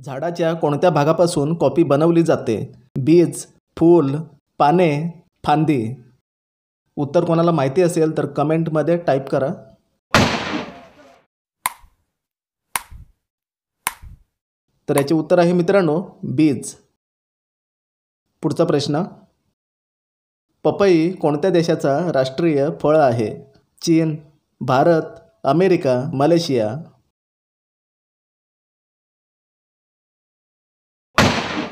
झाडाच्या कोणत्या भागापासून कॉफी बनवली जाते? बीज, फूल, पाने, फांदी. उत्तर कोणाला माहिती असेल तर कमेंटमध्ये टाईप करा. तर याचे उत्तर आहे मित्रांनो बीज. पुढचा प्रश्न. पपई कोणत्या देशाचा राष्ट्रीय फळ आहे? चीन, भारत, अमेरिका, मलेशिया.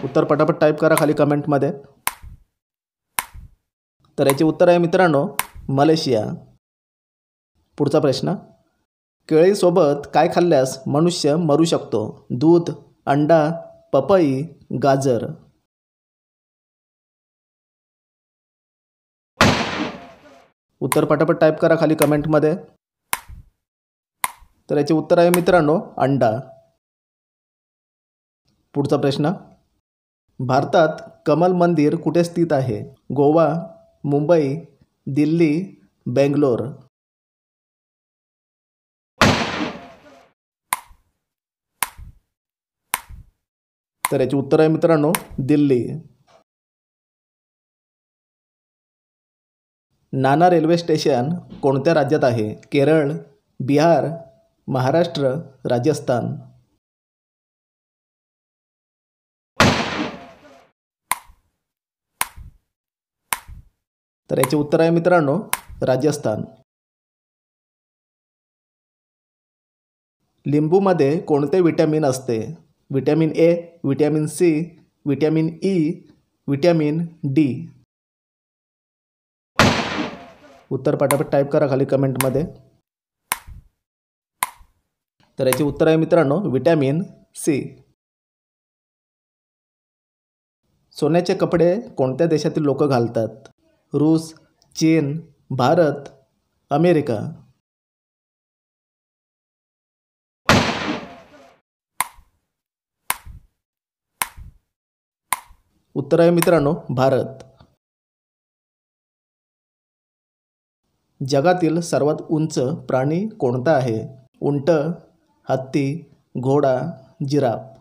उत्तर पटापट टाईप करा खाली कमेंटमध्ये. तर याचे उत्तर आहे मित्रांनो मलेशिया. पुढचा प्रश्न. केळीसोबत काय खाल्ल्यास मनुष्य मरू शकतो? दूध, अंडा, पपई, गाजर. उत्तर पटापट टाईप करा खाली कमेंटमध्ये. तर याचे उत्तर आहे मित्रांनो अंडा. पुढचा प्रश्न. भारतात कमल मंदिर कुठे स्थित आहे? गोवा, मुंबई, दिल्ली, बेंगलोर. तर याचे उत्तर आहे मित्रांनो दिल्ली. नाना रेल्वे स्टेशन कोणत्या राज्यात आहे? केरळ, बिहार, महाराष्ट्र, राजस्थान. तर याचे उत्तर आहे मित्रांनो राजस्थान. लिंबूमध्ये कोणते विटॅमिन असते? Vitamin A, vitamin C, vitamin E, vitamin D. उत्तर पटापट टाईप करा खाली कमेंटमध्ये. तर याचे उत्तर आहे मित्रांनो विटॅमिन सी. सोन्याचे कपडे कोणत्या देशातील लोक घालतात? रूस, चीन, भारत, अमेरिका. उत्तर आहे मित्रांनो भारत. जगातील सर्वात उंच प्राणी कोणता आहे? उंट, हत्ती, घोडा, जिराफ.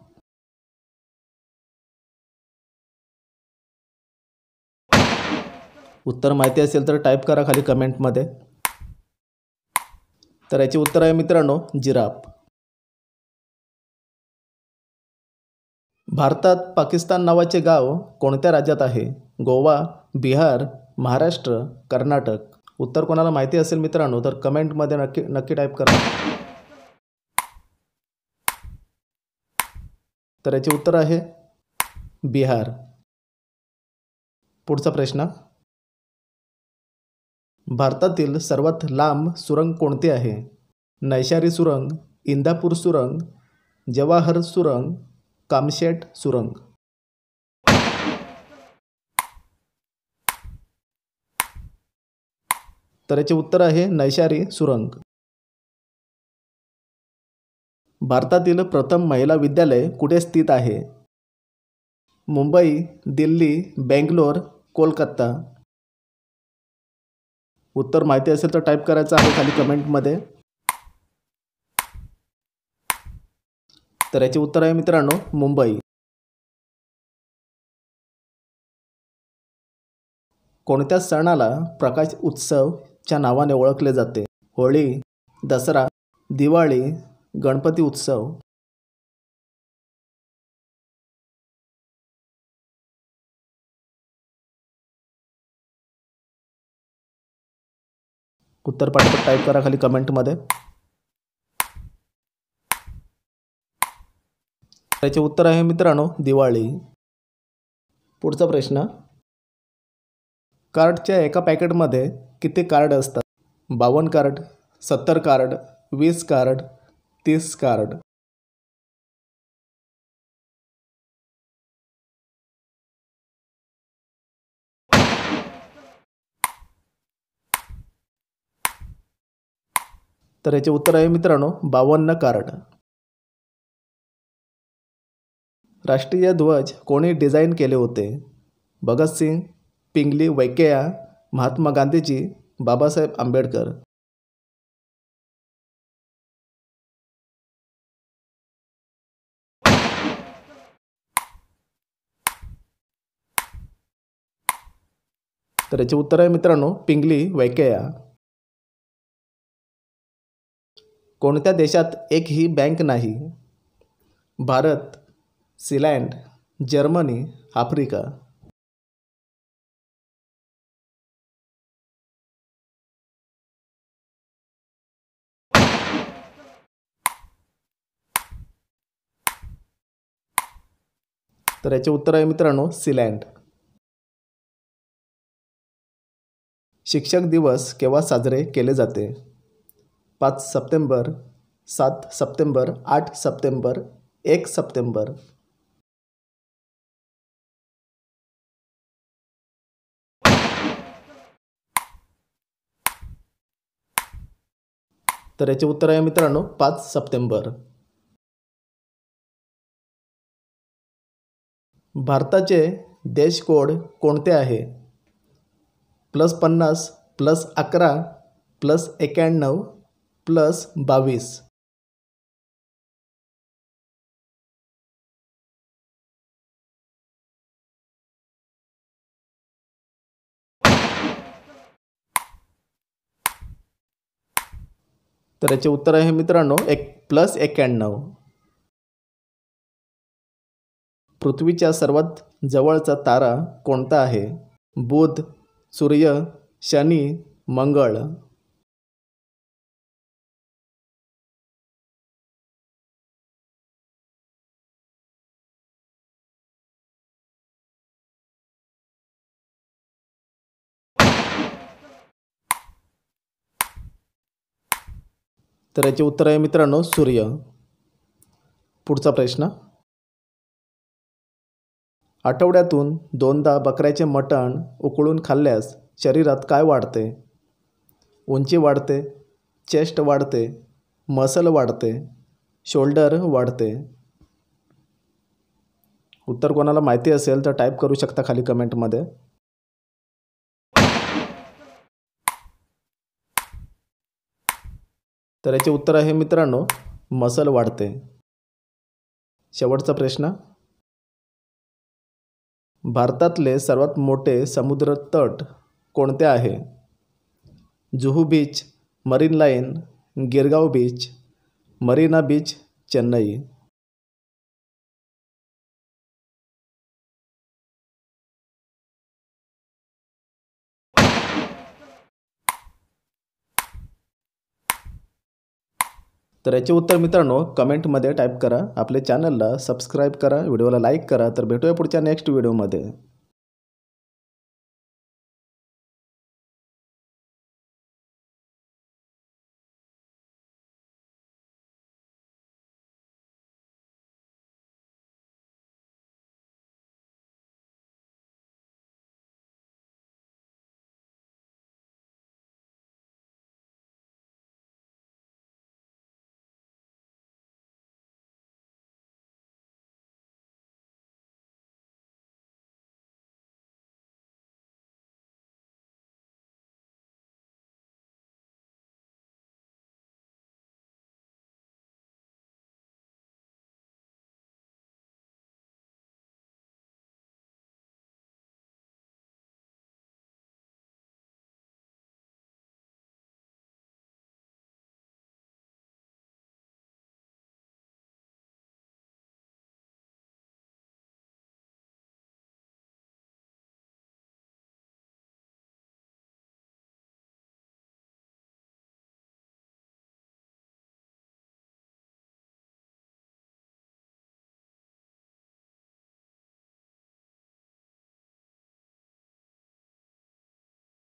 उत्तर माहिती असेल तर टाईप करा खाली कमेंटमध्ये. तर याचे उत्तर आहे मित्रांनो जिराफ. भारतात पाकिस्तान नावाचे गाव कोणत्या राज्यात आहे? गोवा, बिहार, महाराष्ट्र, कर्नाटक. उत्तर कोणाला माहिती असेल मित्रांनो तर कमेंटमध्ये नक्की टाईप करा. तर याचे उत्तर आहे बिहार. पुढचा प्रश्न. भारतातील सर्वात लांब सुरंग कोणते आहे? नैशारी सुरंग, इंदापूर सुरंग, जवाहर सुरंग, कामशेट सुरंग. तर याचे उत्तर आहे नैशारी सुरंग. भारतातील प्रथम महिला विद्यालय कुठे स्थित आहे? मुंबई, दिल्ली, बेंगलोर, कोलकाता. उत्तर माहिती असेल तर टाईप करायचं आहे खाली कमेंटमध्ये. तर याचे उत्तर आहे मित्रांनो मुंबई. कोणत्या सणाला प्रकाश उत्सवच्या नावाने ओळखले जाते? होळी, दसरा, दिवाळी, गणपती उत्सव. उत्तर पटापट टाईप करा खाली कमेंटमध्ये. त्याचे उत्तर आहे मित्रांनो दिवाळी. पुढचा प्रश्न. कार्डच्या एका पॅकेटमध्ये किती कार्ड असतात? 52 कार्ड, 70 कार्ड, 20 कार्ड, 30 कार्ड. तर याचे उत्तर आहे मित्रांनो 52 कार्ड. राष्ट्रीय ध्वज कोणी डिझाईन केले होते? भगतसिंग, पिंगली वैकेया, महात्मा गांधीजी, बाबासाहेब आंबेडकर. तर याचे उत्तर आहे मित्रांनो पिंगली वैकेया. कोणत्या देशात एकही बँक नाही? Bharat, Sealand, Germany, Africa. तर याचे उत्तर आहे मित्रांनो सीलँड. शिक्षक दिवस केव्हा साजरे केले जाते? 5 सप्टेंबर, 7 सप्टेंबर, 8 सप्टेंबर, 1 सप्टेंबर. तर याचे उत्तर आहे मित्रांनो 5 सप्टेंबर. भारताचे देश कोड कोणते आहे? +50, +11, +91, +22. तर याचे उत्तर आहे मित्रांनो +91. पृथ्वीच्या सर्वात जवळचा तारा कोणता आहे? बुध, सूर्य, शनी, मंगळ. तर याचे उत्तर आहे मित्रांनो सूर्य. पुढचा प्रश्न. आठवड्यातून 2दा बकऱ्याचे मटण उकळून खाल्ल्यास शरीरात काय वाढते? उंची वाढते, चेस्ट वाढते, मसल वाढते, शोल्डर वाढते. उत्तर कोणाला माहिती असेल तर टाईप करू शकता खाली कमेंटमध्ये. तर याचे उत्तर आहे मित्रांनो मसल वाढते. शेवटचा प्रश्न. भारतातले सर्वात मोठे समुद्र तट कोणते आहे? Juhu beach, marine line, Girgaon beach, marina beach, Chennai. तर याचे उत्तर मित्रांनो कमेंटमध्ये टाईप करा. आपले चॅनलला सबस्क्राईब करा, व्हिडिओला लाईक करा. तर भेटूया पुढच्या नेक्स्ट व्हिडिओमध्ये.